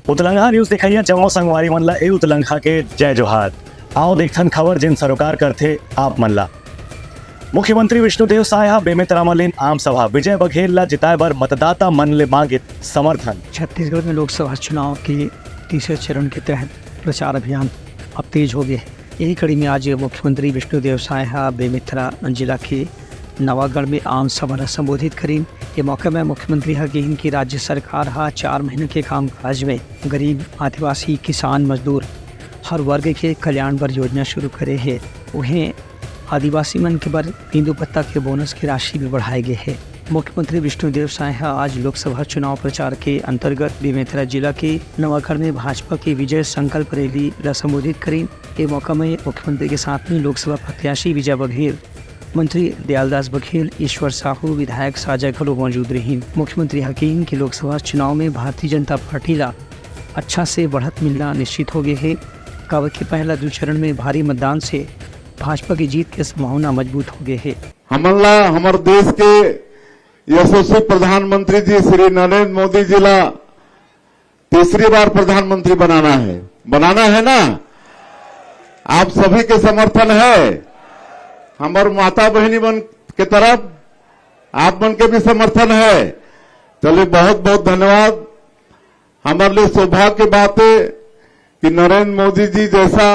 उतलंघा news दिखाइए जम्मू संगवारी मनला ए उतलंघा के जय जोहार। आओ देखथन खबर जिन सरोकार करथे आप मनला। मुख्यमंत्री विष्णुदेव साय हा बेमेतरा म लेन आम सभा विजय बघेल ला जिताए बर मतदाता मन ले मांगित समर्थन। छत्तीसगढ़ में लोकसभा चुनाव के तीसरे चरण के तहत प्रचार अभियान अब तेज हो गया है। यही कड़ी में आज मुख्यमंत्री विष्णुदेव साय हा बेमेतरा जिला के नवागढ़ में आम सभा संबोधित करीन। ये मौके में मुख्यमंत्री हा कहिन कि राज्य सरकार हा 4 महीने के कामकाज में गरीब, आदिवासी, किसान, मजदूर हर वर्ग के कल्याण बर योजना शुरू करे है। उन्हें आदिवासी मन के बर तेंदू पत्ता के बोनस की राशि भी बढ़ाए गए है। मुख्यमंत्री विष्णुदेव साय आज लोकसभा चुनाव प्रचार के अंतर्गत बेमेतरा जिला के नवागढ़ में भाजपा की विजय संकल्प रैली ला संबोधित करीन। ये मौका में मुख्यमंत्री के साथ में लोकसभा प्रत्याशी विजय बघेल, मंत्री दयालदास बघेल, ईश्वर साहू, विधायक साजय घलो मौजूद रही। मुख्यमंत्री हकीम की लोकसभा चुनाव में भारतीय जनता पार्टी ला अच्छा से बढ़त मिलना निश्चित हो गए है। काबर के पहला 2 चरण में भारी मतदान से भाजपा की जीत की संभावना मजबूत हो गई है। हमला हमारे देश के यशस्वी प्रधानमंत्री जी श्री नरेंद्र मोदी जी ला तीसरी बार प्रधानमंत्री बनाना है ना। आप सभी के समर्थन है। हमारे माता बहनी मन के तरफ आप मन के भी समर्थन है। चलिए बहुत बहुत धन्यवाद। हमारे लिए सौभाग्य की बात है कि नरेंद्र मोदी जी जैसा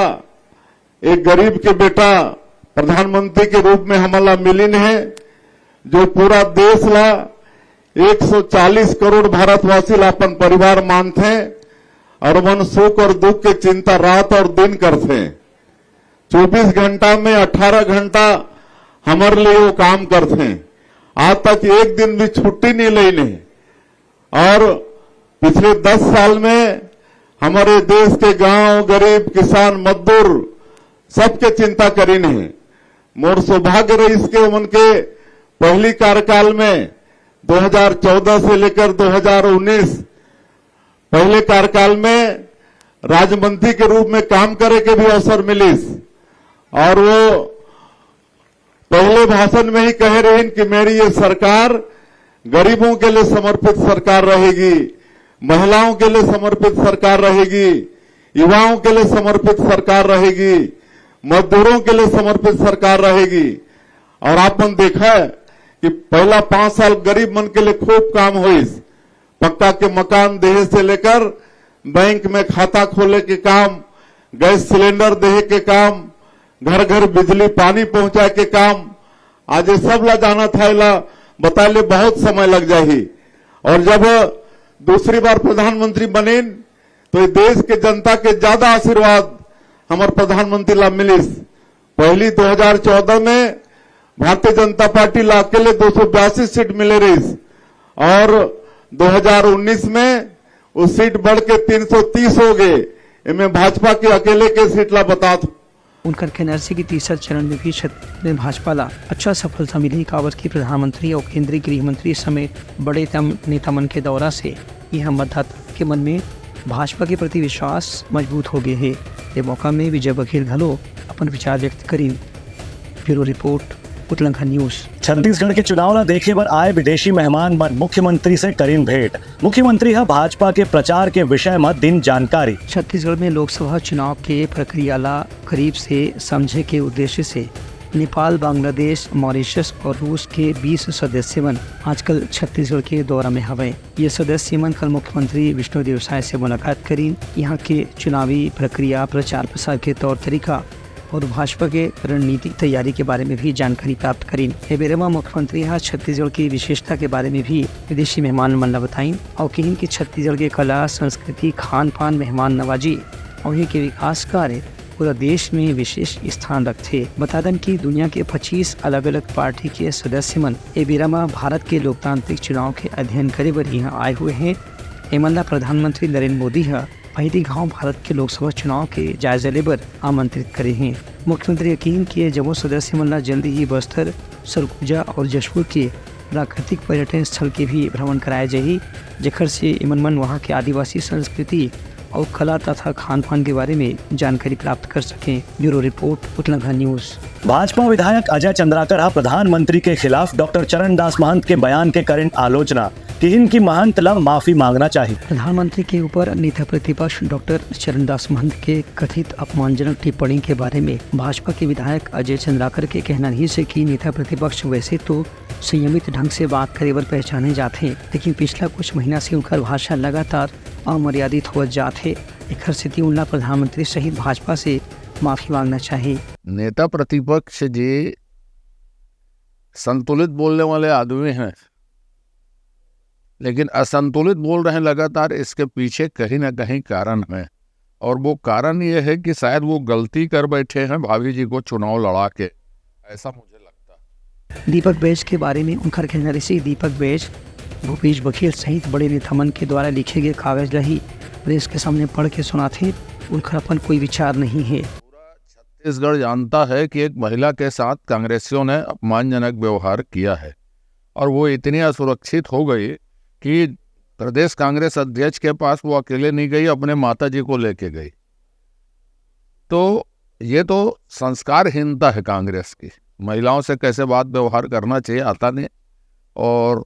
एक गरीब के बेटा प्रधानमंत्री के रूप में हमारा मिलिन है, जो पूरा देश ला 140 करोड़ भारतवासी ला अपन परिवार मानते और मन सुख और दुख के चिंता रात और दिन करते। 24 घंटा में 18 घंटा हमारे लिए वो काम करते। आज तक एक दिन भी छुट्टी नहीं लेने और पिछले 10 साल में हमारे देश के गांव, गरीब, किसान, मजदूर सबके चिंता करीन है। मोर सौभाग्य रही इसके उनके पहली कार्यकाल में 2014 से लेकर 2019 पहले कार्यकाल में राज्य मंत्री के रूप में काम करे के भी अवसर मिलिस और वो पहले भाषण में ही कह रही कि मेरी ये सरकार गरीबों के लिए समर्पित सरकार रहेगी, महिलाओं के लिए समर्पित सरकार रहेगी, युवाओं के लिए समर्पित सरकार रहेगी, मजदूरों के लिए समर्पित सरकार रहेगी। और आपने देखा है कि पहला 5 साल गरीब मन के लिए खूब काम हुई। पक्का के मकान देहे से लेकर बैंक में खाता खोले के काम, गैस सिलेंडर देहे के काम, घर घर बिजली पानी पहुंचाए के काम, आज ये सब ला जाना था ला बताए ले बहुत समय लग जाही। और जब दूसरी बार प्रधानमंत्री बने तो देश के जनता के ज्यादा आशीर्वाद हमारे प्रधानमंत्री ला मिलिस। पहली 2014 में भारतीय जनता पार्टी ला अकेले 282 सीट मिले रही और 2019 में वो सीट बढ़ के 330 हो गए। इनमें भाजपा के अकेले के सीट ला बता दो। उनकर एनआरसी की तीसरे चरण में भी क्षेत्र में भाजपा ला अच्छा सफलता मिली। काबर की प्रधानमंत्री और केंद्रीय गृह मंत्री समेत बड़े नेता मन के दौरा से यह मतदाता के मन में भाजपा के प्रति विश्वास मजबूत हो गए है। ये मौका में विजय बघेल घलो अपन विचार व्यक्त करी। Bureau report, Utlangha news. Chhattisgarh के चुनाव ला देखे बर आए विदेशी मेहमान मन मुख्यमंत्री से करीन भेंट। मुख्यमंत्री हा भाजपा के प्रचार के विषय में दिन जानकारी। छत्तीसगढ़ में लोकसभा चुनाव के प्रक्रिया ला करीब से समझे के उद्देश्य से नेपाल, बांग्लादेश, मॉरिशस और रूस के 20 सदस्य मन आजकल छत्तीसगढ़ के दौरा में हवे। ये सदस्य मन कल मुख्यमंत्री विष्णुदेव साय से मुलाकात करीन। यहाँ के चुनावी प्रक्रिया, प्रचार प्रसार के तौर तरीका और भाजपा के रणनीतिक तैयारी के बारे में भी जानकारी प्राप्त करीन। ए बेरे में मुख्यमंत्री यहाँ छत्तीसगढ़ की विशेषता के बारे में भी विदेशी मेहमान मन ला बताइन और कहिन कि छत्तीसगढ़ के कला, संस्कृति, खान पान, मेहमान नवाजी और ये के विकास कार्य पूरा देश में विशेष स्थान रखते। बता दें कि दुनिया के 25 अलग अलग पार्टी के सदस्य मन ए बेरा में भारत के लोकतांत्रिक चुनाव के अध्ययन करे बर यहाँ आए हुए हैं। एमन ला प्रधानमंत्री नरेंद्र मोदी है पहली गांव भारत के लोकसभा चुनाव के जायजा लेबर आमंत्रित करे हैं। मुख्यमंत्री यकीन किए जम्मू सदस्य मन ला जल्दी ही बस्तर, सरगुजा और जशपुर के प्राकृतिक पर्यटन स्थल के भी भ्रमण कराए जाही, जेकर से इमन मन वहाँ के आदिवासी संस्कृति और कला तथा खान पान के बारे में जानकारी प्राप्त कर सकें। Bureau report, Utlangha news. Bhajpa विधायक अजय चंद्राकर प्रधानमंत्री के खिलाफ डॉक्टर चरण दास महंत के बयान के करें आलोचना। कि इनकी महंत ला माफी मांगना चाहिए। प्रधानमंत्री के ऊपर नेता प्रतिपक्ष डॉक्टर चरणदास महंत के कथित अपमानजनक टिप्पणी के बारे में भाजपा के विधायक अजय चंद्राकर के कहना नहीं से कि नेता प्रतिपक्ष वैसे तो संयमित ढंग से बात करे बर पहचाने जाते हैं, लेकिन पिछला कुछ महीना से उनका भाषा लगातार अमर्यादित हो जाते। एक स्थिति उनला प्रधानमंत्री सहित भाजपा से माफी मांगना चाहिए। नेता प्रतिपक्ष जी संतुलित बोलने वाले आदमी हैं, लेकिन असंतुलित बोल रहे हैं लगातार। इसके पीछे कहीं ना कहीं कारण है, और वो कारण ये है कि शायद वो गलती कर बैठे हैं भाभी जी को चुनाव लड़ा के, ऐसा मुझे लगता है। दीपक बैज के बारे में उनका कहना ऋषि दीपक बैज भूपेश बघेल सहित बड़े नेतामन के द्वारा लिखे गए कागज रही प्रेस के सामने पढ़ के सुनाते, उनका अपन कोई विचार नहीं है। पूरा छत्तीसगढ़ जानता है कि एक महिला के साथ कांग्रेसियों ने अपमानजनक व्यवहार किया है, और वो इतनी असुरक्षित हो गई कि प्रदेश कांग्रेस अध्यक्ष के पास वो अकेले नहीं गई, अपने माताजी को लेके गई। तो ये तो संस्कारहीनता है कांग्रेस की। महिलाओं से कैसे बात व्यवहार करना चाहिए आता नहीं, और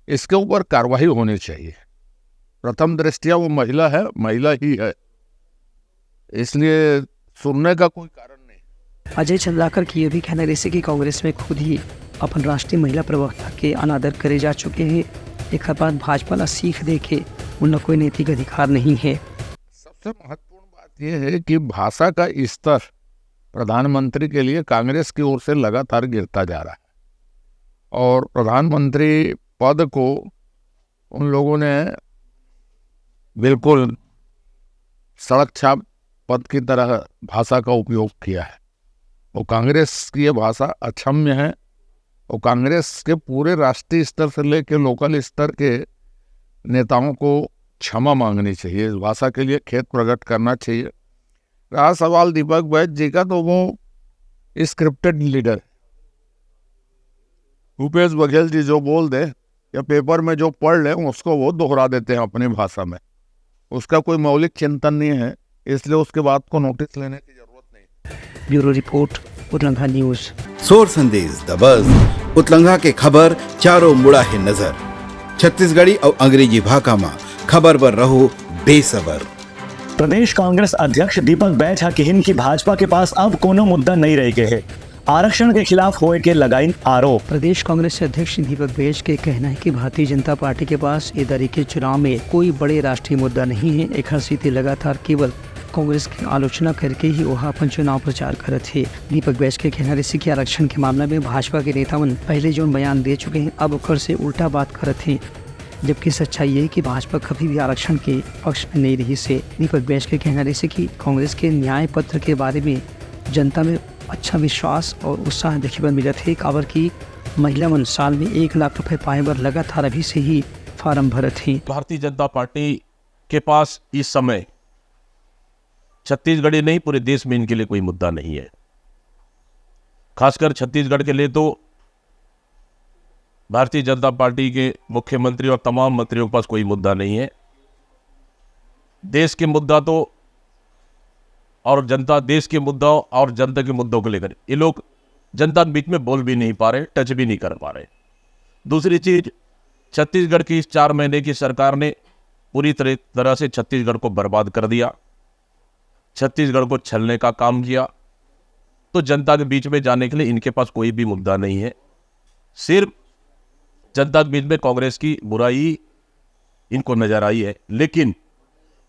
इसके ऊपर कार्रवाई होनी चाहिए। प्रथम दृष्टिया वो महिला है, महिला ही है, इसलिए सुनने का कोई कारण नहीं। अजय चंद्राकर की यह भी कहना ऋषि कि कांग्रेस में खुद ही अपन राष्ट्रीय महिला प्रवक्ता के अनादर करे जा चुके हैं। एक बात भाजपा ला सीख दे के उनका कोई नैतिक अधिकार नहीं है। सबसे महत्वपूर्ण बात यह है कि भाषा का स्तर प्रधानमंत्री के लिए कांग्रेस की ओर से लगातार गिरता जा रहा है, और प्रधानमंत्री पद को उन लोगों ने बिल्कुल सड़क छाप पद की तरह भाषा का उपयोग किया है। वो कांग्रेस की ये भाषा अक्षम्य है, और कांग्रेस के पूरे राष्ट्रीय स्तर से लेकर लोकल स्तर के नेताओं को क्षमा मांगनी चाहिए, इस भाषा के लिए खेद प्रकट करना चाहिए। रहा सवाल दीपक बैज जी का, तो वो स्क्रिप्टेड लीडर, भूपेश बघेल जी जो बोल दे या पेपर में जो पढ़ ले उसको वो दोहरा देते हैं अपनी भाषा में। उसका कोई मौलिक चिंतन नहीं है, इसलिए उसके बात को नोटिस लेने की जरूरत नहीं। Bureau report Utlangha news. सोर संदेश द बज़ उतलंघा के खबर चारों मुड़ा है नजर। छत्तीसगढ़ी और अंग्रेजी भाषा में खबर पर रहो बेसबर। प्रदेश कांग्रेस अध्यक्ष दीपक बैज हकीन की भाजपा के पास अब कोनो मुद्दा नहीं रह गए है। आरक्षण के खिलाफ होए के लगाइन आरोप। प्रदेश कांग्रेस अध्यक्ष दीपक बैज के कहना है कि भारतीय जनता पार्टी के पास ये दरी के चुनाव में कोई बड़े राष्ट्रीय मुद्दा नहीं है। एक स्थिति लगातार केवल कांग्रेस की आलोचना करके ही वह अपन चुनाव प्रचार करत है। दीपक बैज के कहना ऋषि के आरक्षण के मामला में भाजपा के नेतावन पहले जो बयान दे चुके हैं अब उखर से उल्टा बात करत है, जबकि सच्चाई ये है कि भाजपा कभी भी आरक्षण के पक्ष में नहीं रही से। दीपक बैज के कहना ऋषि कि कांग्रेस के न्याय पत्र के बारे में जनता में अच्छा विश्वास और उत्साह देखे पर मिलत है। काबर की महिला मन साल में 1 लाख रुपए पाए बर लगातार अभी से ही फार्म भरत है। भारतीय जनता पार्टी के पास इस समय छत्तीसगढ़ नहीं पूरे देश में इनके लिए कोई मुद्दा नहीं है। खासकर छत्तीसगढ़ के लिए तो भारतीय जनता पार्टी के मुख्यमंत्री और तमाम मंत्रियों के पास कोई मुद्दा नहीं है। देश के मुद्दा तो और जनता, देश के मुद्दों और जनता के मुद्दों को लेकर ये लोग जनता के बीच में बोल भी नहीं पा रहे, टच भी नहीं कर पा रहे। दूसरी चीज, छत्तीसगढ़ की इस 4 महीने की सरकार ने पूरी तरह से छत्तीसगढ़ को बर्बाद कर दिया, छत्तीसगढ़ को छलने का काम किया। तो जनता के बीच में जाने के लिए इनके पास कोई भी मुद्दा नहीं है। सिर्फ जनता के बीच में कांग्रेस की बुराई इनको नजर आई है, लेकिन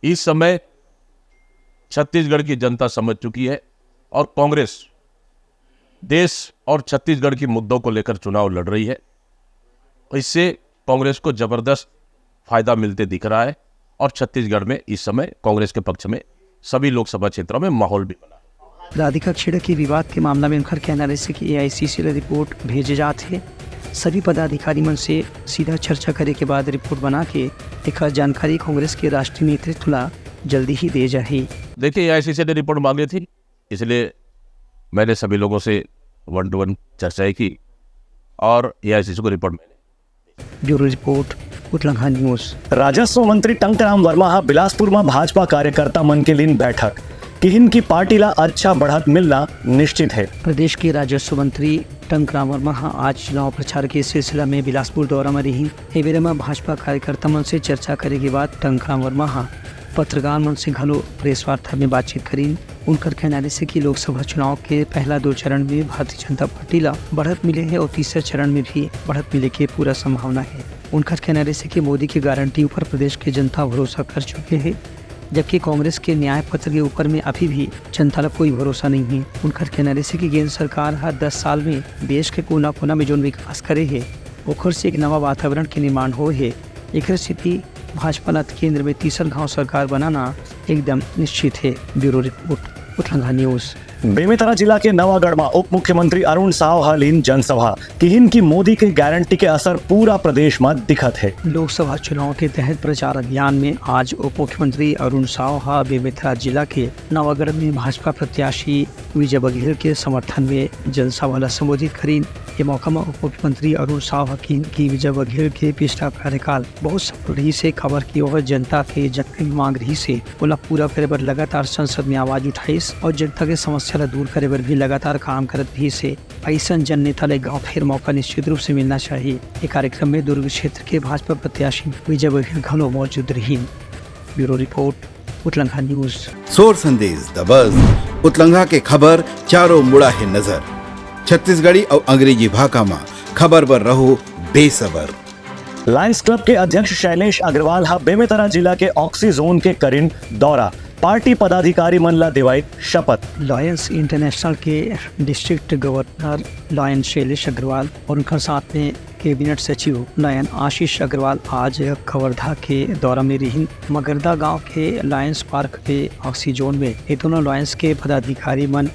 इस समय छत्तीसगढ़ की जनता समझ चुकी है और कांग्रेस देश और छत्तीसगढ़ के मुद्दों को लेकर चुनाव लड़ रही है। इससे कांग्रेस को जबरदस्त फायदा मिलते दिख रहा है और छत्तीसगढ़ में इस समय कांग्रेस के पक्ष में सभी लोकसभा क्षेत्रों में माहौल भी बना है। राधिका खेड़ा के विवाद के मामला में उनका कहना है कि AICC ने रिपोर्ट भेजे जाते हैं। सभी पदाधिकारी मन से सीधा चर्चा करे के बाद रिपोर्ट बना के एक जानकारी कांग्रेस के राष्ट्रीय नेतृत्व ला जल्दी ही दे जाए। देखिए, AICC ने रिपोर्ट मांगी थी, इसलिए मैंने सभी लोगों से 1-to-1 चर्चाएं की और AICC को रिपोर्ट मैंने। Bureau report Utlangha news. राजस्व मंत्री टंकराम वर्मा बिलासपुर में भाजपा कार्यकर्ता मन के लिए बैठक। किहिन की पार्टीला अच्छा बढ़त मिलना निश्चित है। प्रदेश के राजस्व मंत्री टंकराम वर्मा आज चुनाव प्रचार के सिलसिला में बिलासपुर दौरा में रही। एवेरे में भाजपा कार्यकर्ता मन से चर्चा करे के बाद टंकराम वर्मा पत्रकार मन से घलो प्रेस वार्ता में बातचीत करी। उनकर कहना से कि लोकसभा चुनाव के पहला 2 चरण में भारतीय जनता पार्टी ला बढ़त मिले है और तीसरे चरण में भी बढ़त मिले की पूरा संभावना है। उनका कहना से कि मोदी की गारंटी ऊपर प्रदेश की जनता भरोसा कर चुके हैं, जबकि कांग्रेस के न्याय पत्र के ऊपर में अभी भी जनता का कोई भरोसा नहीं है। उनका कहना से कि केंद्र सरकार हर 10 साल में देश के कोना कोना में जो विकास करे है ओखर से एक नवा वातावरण के निर्माण हो है। एक स्थिति भाजपा ला केंद्र में तीसर गांव सरकार बनाना एकदम निश्चित है। Bureau report Utlanga news. Bemetara जिला के नवागढ़ में उप मुख्यमंत्री अरुण साव हालीन जनसभा किहिन की मोदी के गारंटी के असर पूरा प्रदेश में दिखत है। लोकसभा चुनाव के तहत प्रचार अभियान में आज उप मुख्यमंत्री अरुण साव बेमेतरा जिला के नवागढ़ में भाजपा प्रत्याशी विजय बघेल के समर्थन में जनसभा ला संबोधित करी। ये मौका में उप मुख्यमंत्री अरुण साव की विजय बघेल के पिछला कार्यकाल बहुत सफल रही से खबर की और जनता के जन मांग रही से बोला पूरा करे पर लगातार संसद में आवाज उठाईस और जनता के समस्या ला दूर करे पर भी लगातार काम करत भी से ऐसा जन नेता ले गाँव फिर मौका निश्चित रूप से मिलना चाहिए। ये कार्यक्रम में दुर्ग क्षेत्र के भाजपा प्रत्याशी विजय बघेल घनो मौजूद रही। Bureau report Utlanga news. सोर संदेश द बज़ उतलंघा के खबर चारों मुड़ा है नजर। छत्तीसगढ़ी और अंग्रेजी भाषा में खबर पर रहो बेसबर। लायंस क्लब के अध्यक्ष शैलेश अग्रवाल बेमेतरा जिला के ऑक्सी जोन के करीन दौरा पार्टी पदाधिकारी मन ला दिवाई शपथ। लायंस इंटरनेशनल के district governor lion Shailesh Agarwal और उनके साथ में कैबिनेट सचिव लायन आशीष अग्रवाल आज खबरधा के दौरा में रही। मगरदा गांव के लायंस पार्क के ऑक्सी जोन में ये दोनों लायंस के पदाधिकारी मन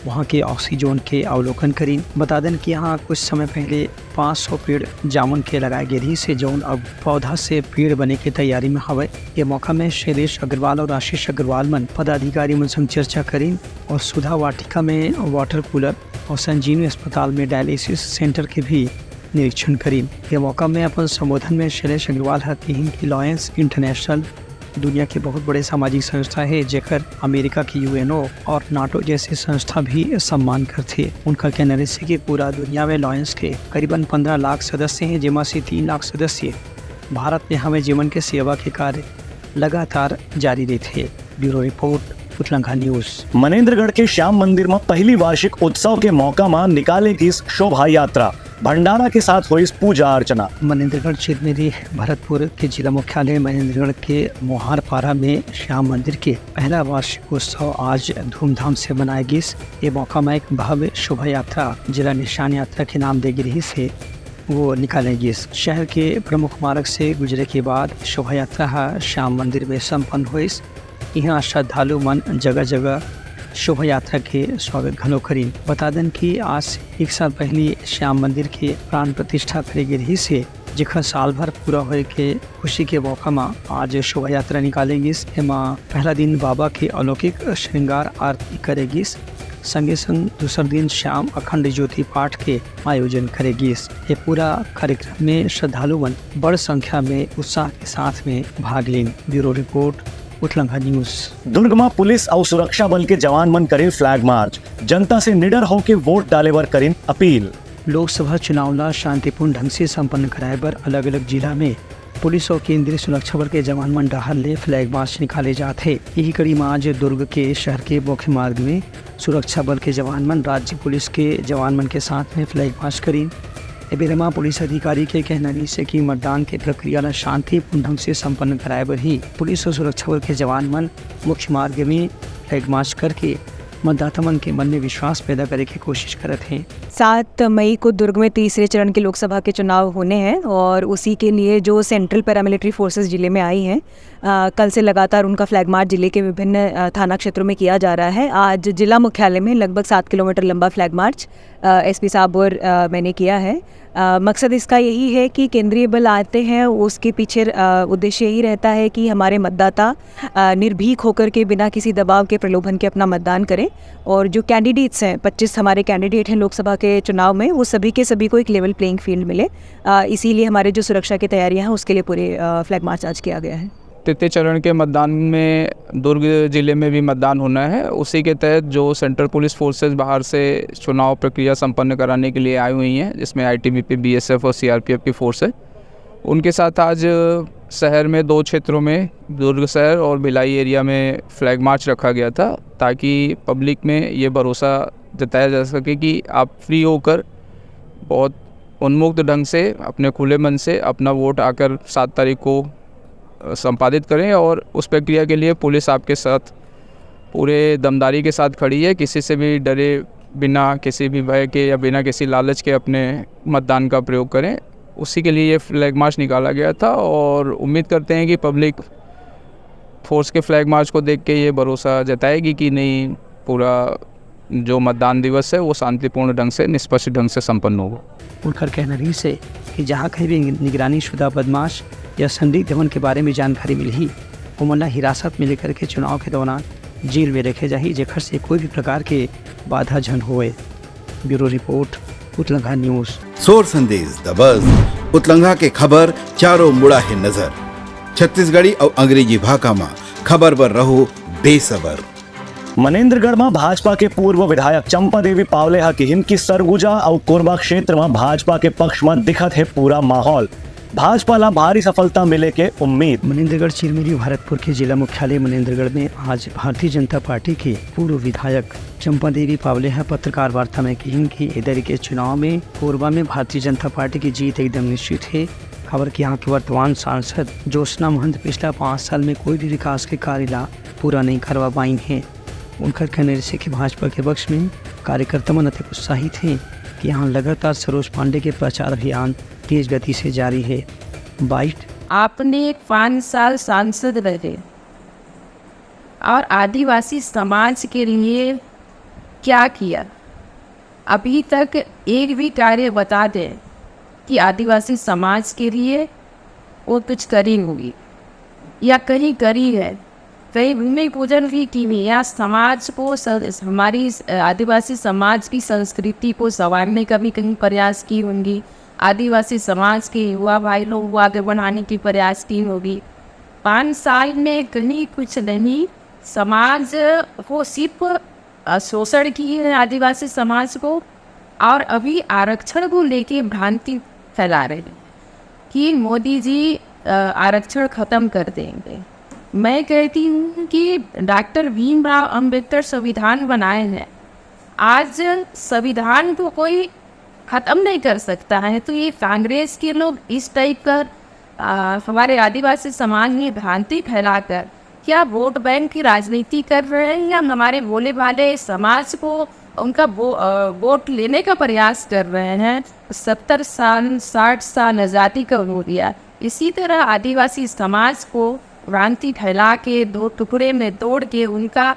वहाँ के ऑक्सीजोन के अवलोकन करी। बता दें कि यहाँ कुछ समय पहले 500 पेड़ जामुन के लगाए गए रही से जौन अब पौधा से पेड़ बने की तैयारी में हवे। ये मौका में शैलेश अग्रवाल और आशीष अग्रवाल मन पदाधिकारी मन संग चर्चा करी और सुधा वाटिका में वाटर कूलर और संजीवनी अस्पताल में डायलिसिस सेंटर के भी निरीक्षण करी। ये मौका में अपन संबोधन में शैलेश अग्रवाल की लायंस इंटरनेशनल दुनिया के बहुत बड़े सामाजिक संस्था है जेकर अमेरिका की यूएनओ और नाटो जैसी संस्था भी सम्मान करते। उनका कहना है कि पूरा दुनिया में लायंस के करीबन 15 लाख सदस्य हैं, जिसमें से 3 लाख सदस्य भारत में हमें जीवन के सेवा के कार्य लगातार जारी रहते। Bureau report Utlanga news. Manendragarh के श्याम मंदिर में पहली वार्षिक उत्सव के मौका में निकालेगी शोभा यात्रा। भंडारा के साथ हुई पूजा अर्चना। मनेन्द्रगढ़ क्षेत्र में भरतपुर के जिला मुख्यालय मनेन्द्रगढ़ के मोहारपारा में श्याम मंदिर के पहला वार्षिक उत्सव आज धूमधाम से मनाएगी। ये मौका में एक भव्य शोभा यात्रा जिला निशान यात्रा के नाम देगी रही से वो निकालेगी। शहर के प्रमुख मार्ग से गुजरे के बाद शोभा यात्रा श्याम मंदिर में संपन्न हुई। यहाँ श्रद्धालु मन जगह जगह शोभा यात्रा के स्वागत घनो करी। बता दें कि आज से 1 साल पहले श्याम मंदिर के प्राण प्रतिष्ठा करेगी रही से जिखा साल भर पूरा होए के खुशी के मौका में आज शोभा यात्रा निकालेगी। एमा पहला दिन बाबा के अलौकिक श्रृंगार आरती करेगी, संगे संग दूसरा दिन श्याम अखंड ज्योति पाठ के आयोजन करेगी। ये पूरा कार्यक्रम में श्रद्धालु मन बड़ संख्या में उत्साह के साथ में भाग लें। Bureau report Utlanga news. Durg में पुलिस और सुरक्षा बल के जवान मन करे फ्लैग मार्च। जनता से निडर होकर वोट डाले बर करें अपील। लोकसभा चुनाव ला शांतिपूर्ण ढंग से संपन्न कराए बर अलग अलग जिला में पुलिस और केंद्रीय सुरक्षा बल के जवान मन डहार ले फ्लैग मार्च निकाले जाते। यही कड़ी में आज दुर्ग के शहर के मुख्य मार्ग में सुरक्षा बल के जवान मन राज्य पुलिस के जवान मन के साथ में फ्लैग मार्च करी। बेरमा पुलिस अधिकारी के कहना से कि मतदान की प्रक्रिया ला शांतिपूर्ण ढंग से संपन्न कराए बर ही पुलिस और सुरक्षा बल के जवान मन मुख्य मार्ग में फ्लैग मार्च करके मतदाता मन के मन में विश्वास पैदा करने की कोशिश करते हैं। 7 मई को दुर्ग में तीसरे चरण के लोकसभा के चुनाव होने हैं और उसी के लिए जो सेंट्रल पैरामिलिट्री फोर्सेस जिले में आई हैं, कल से लगातार उनका फ्लैग मार्च जिले के विभिन्न थाना क्षेत्रों में किया जा रहा है। आज जिला मुख्यालय में लगभग 7 किलोमीटर लंबा फ्लैग मार्च एसपी साहब और मैंने किया है। मकसद इसका यही है कि केंद्रीय बल आते हैं, उसके पीछे उद्देश्य यही रहता है कि हमारे मतदाता निर्भीक होकर के बिना किसी दबाव के प्रलोभन के अपना मतदान करें और जो कैंडिडेट्स हैं 25 हमारे कैंडिडेट हैं लोकसभा के चुनाव में, वो सभी के सभी को एक लेवल प्लेइंग फील्ड मिले। इसीलिए हमारे जो सुरक्षा की तैयारियां हैं उसके लिए पूरे फ्लैग मार्च आज किया गया है। तृतीय चरण के मतदान में दुर्ग जिले में भी मतदान होना है। उसी के तहत जो सेंट्रल पुलिस फोर्सेज बाहर से चुनाव प्रक्रिया संपन्न कराने के लिए आई हुई हैं, जिसमें आईटीबीपी, बीएसएफ और सीआरपीएफ की फोर्स है, उनके साथ आज शहर में 2 क्षेत्रों में, दुर्ग शहर और भिलाई एरिया में फ्लैग मार्च रखा गया था, ताकि पब्लिक में ये भरोसा जताया जा सके कि आप फ्री होकर बहुत उन्मुक्त ढंग से अपने खुले मन से अपना वोट आकर 7 तारीख को संपादित करें। और उस प्रक्रिया के लिए पुलिस आपके साथ पूरे दमदारी के साथ खड़ी है। किसी से भी डरे बिना, किसी भी भय के या बिना किसी लालच के अपने मतदान का प्रयोग करें। उसी के लिए ये फ्लैग मार्च निकाला गया था और उम्मीद करते हैं कि पब्लिक फोर्स के फ्लैग मार्च को देख के ये भरोसा जताएगी कि नहीं, पूरा जो मतदान दिवस है वो शांतिपूर्ण ढंग से, निष्पक्ष ढंग से संपन्न होगा। उनका कहना भी से कि जहाँ कहीं भी निगरानी शुदा बदमाश या संदिग्ध धवन के बारे में जानकारी मिली, वो मल्ला हिरासत में लेकर के चुनाव के दौरान जेल में रखे जाही, जेखर से कोई भी प्रकार के बाधा जन होए। Bureau report, Utlangha news. सोर संदेश द बज़ उतलंघा के खबर चारों मुड़ा है नजर। छत्तीसगढ़ी और अंग्रेजी भाषा में खबर पर रहो बेसबर। मनेन्द्रगढ़ में भाजपा के पूर्व विधायक चंपा देवी पावले की हिम की सरगुजा और कोरबा क्षेत्र में भाजपा के पक्ष में दिखत है पूरा माहौल। भाजपा ला भारी सफलता मिले के उम्मीद। मनेन्द्रगढ़ चिरमिरी भरतपुर के जिला मुख्यालय मनेन्द्रगढ़ में आज भारतीय जनता पार्टी के पूर्व विधायक चंपा देवी पावले पत्रकार वार्ता में कही कि इधर के चुनाव में कोरबा में भारतीय जनता पार्टी की जीत एकदम निश्चित है। खबर कि यहाँ के वर्तमान सांसद ज्योत्सना महंत पिछला 5 साल में कोई भी विकास के कार्य पूरा नहीं करवा पाई हैं। उनका कहने से कि भाजपा के पक्ष में कार्यकर्ता मन अति उत्साहित हैं कि यहाँ लगातार सरोज पांडे के प्रचार अभियान तेज गति से जारी है। बाइट, आपने 5 साल सांसद रहे और आदिवासी समाज के लिए क्या किया? अभी तक एक भी कार्य बता दें कि आदिवासी समाज के लिए वो कुछ करी होगी या कहीं करी है, कहीं भूमि पूजन भी की है, या समाज को, हमारी आदिवासी समाज की संस्कृति को संवारने का भी कहीं प्रयास की होंगी, आदिवासी समाज के युवा भाई लोग को आगे बढ़ाने की प्रयास की होगी। 5 साल में कहीं कुछ नहीं, समाज को सिर्फ शोषण की है आदिवासी समाज को, और अभी आरक्षण को लेके भ्रांति फैला रहे हैं कि मोदी जी आरक्षण ख़त्म कर देंगे। मैं कहती हूँ कि डॉक्टर भीमराव अंबेडकर संविधान बनाए हैं, आज संविधान को कोई ख़त्म नहीं कर सकता है। तो ये कांग्रेस के लोग इस टाइप का हमारे आदिवासी समाज में भ्रांति फैलाकर क्या वोट बैंक की राजनीति कर रहे हैं, या हमारे भोले भाले समाज को उनका वोट लेने का प्रयास कर रहे हैं। 70 साल 60 साल आज़ादी का हो गया, इसी तरह आदिवासी समाज को भ्रांति फैला के 2 टुकड़े में तोड़ के उनका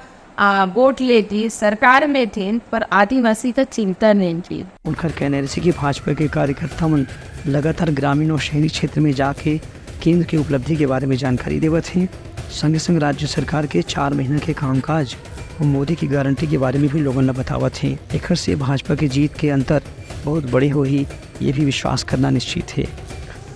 वोट लेती सरकार में थे, पर आदिवासी का चिंता नहीं की। उनका कहने से कि भाजपा के कार्यकर्ता मन लगातार ग्रामीण और शहरी क्षेत्र में जाके केंद्र की उपलब्धि के बारे में जानकारी देवत हैं। संग संग राज्य सरकार के 4 महीने के कामकाज और मोदी की गारंटी के बारे में भी लोगों ने बतावत हैं। एकर से भाजपा की जीत के अंतर बहुत बड़े हो ही ये भी विश्वास करना निश्चित है।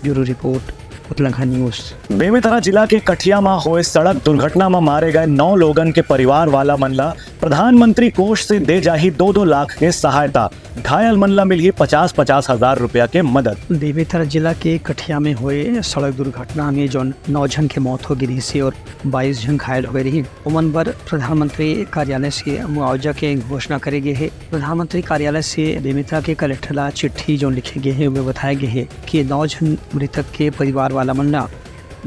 Bureau report, Utlangha news. Bemetara जिला के कठिया में हुए सड़क दुर्घटना में मारे गए 9 लोगन के परिवार वाला मनला प्रधानमंत्री कोष से दे जाही 2-2 लाख के सहायता। घायल मनला मिली 50-50 हजार रुपया के मदद। बेमेतरा जिला के कठिया में हुए सड़क दुर्घटना में जो 9 जन के मौत हो गई से और 22 जन घायल हो गए रही। उमन पर प्रधानमंत्री कार्यालय से मुआवजा के घोषणा करे गए है। प्रधानमंत्री कार्यालय से बेमेतरा के कलेक्टर ला चिट्ठी जो लिखे गए है वे बताया गया है कि 9 जन मृतक के परिवार वाला मनला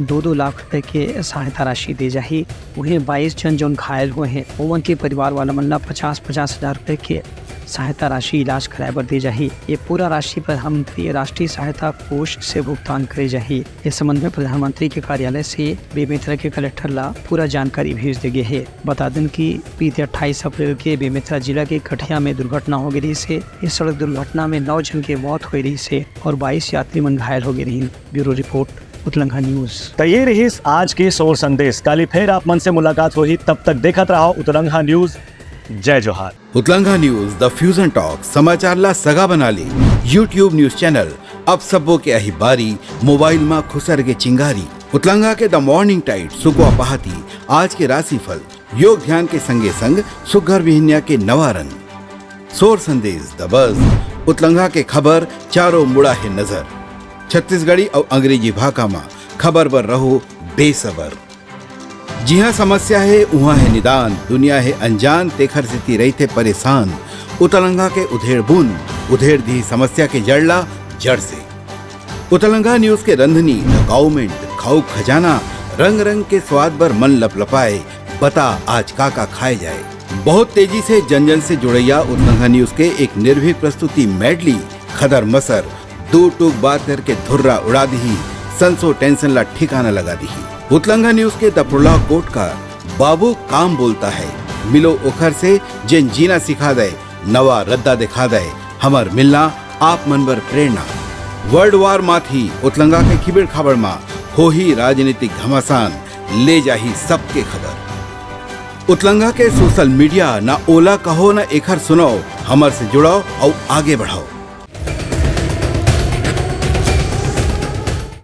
2-2 लाख रुपए के सहायता राशि दे जाही। उन्हें 22 जन जो घायल हुए हैं ओवन के परिवार वाला मनला 50-50 हजार रुपए के सहायता राशि इलाज कराए पर दी जाही। ये पूरा राशि प्रधानमंत्री राष्ट्रीय सहायता कोष से भुगतान करे जाही। इस संबंध में प्रधानमंत्री के कार्यालय से बेमेतरा के कलेक्टर ला पूरा जानकारी भेज दी गई है। बता दें कि बीते 28 अप्रैल के बेमेतरा जिला के कठिया में दुर्घटना हो गई से इस सड़क दुर्घटना में 9 जन की मौत हो रही से और 22 यात्री मन घायल हो गए। Bureau report, Utlangha news. तो ये रही आज के सोर संदेश। कल फिर आप मन से मुलाकात हुई, तब तक देखत रहो उतलंघा न्यूज़। जय जोहार। उतलंघा न्यूज द फ्यूजन टॉक समाचार ला सगा बना ली। यूट्यूब न्यूज चैनल अब सबो के अही बारी मोबाइल में खुसर के चिंगारी। उतलंगा के द मॉर्निंग टाइड सुकुआ पहाती आज के राशिफल योग ध्यान के संगे संग सुघर विहिन्या के नवा रंग सोर संदेश द बज उतलंगा के खबर चारों मुड़ा है नजर छत्तीसगढ़ी और अंग्रेजी भाषा में खबर पर रहो बेसबर। जी हाँ, समस्या है वहाँ है निदान, दुनिया है अनजान तेखर से रही थे परेशान। उतलंगा के उधेड़ बुन उधेड़ दी समस्या के जड़ला जड़ से। उतलंगा न्यूज के रंधनी द गवर्नमेंट खाऊ खजाना रंग रंग के स्वाद पर मन लपलपाए बता आज का खाए जाए। बहुत तेजी से जन जन से जुड़ैया उतलंगा न्यूज के एक निर्भीक प्रस्तुति मेडली खदर मसर दो टूक बात करके धुर्रा उड़ा दी संसो टेंशन ला ठिकाना लगा दी। उतलंगा न्यूज के द प्रोलॉग कोट का बाबू काम बोलता है मिलो ओखर से जिन जीना सिखा दे नवा रद्दा दिखा दे हमार मिलना आप मन बर प्रेरणा। वर्ल्ड वार माथी उतलंगा के खिबड़ खबर मा हो ही राजनीतिक घमासान ले जाही सबके खबर। उतलंगा के सोशल मीडिया ना ओला कहो ना एखर सुनाओ हमर से जुड़ाओ और आगे बढ़ाओ।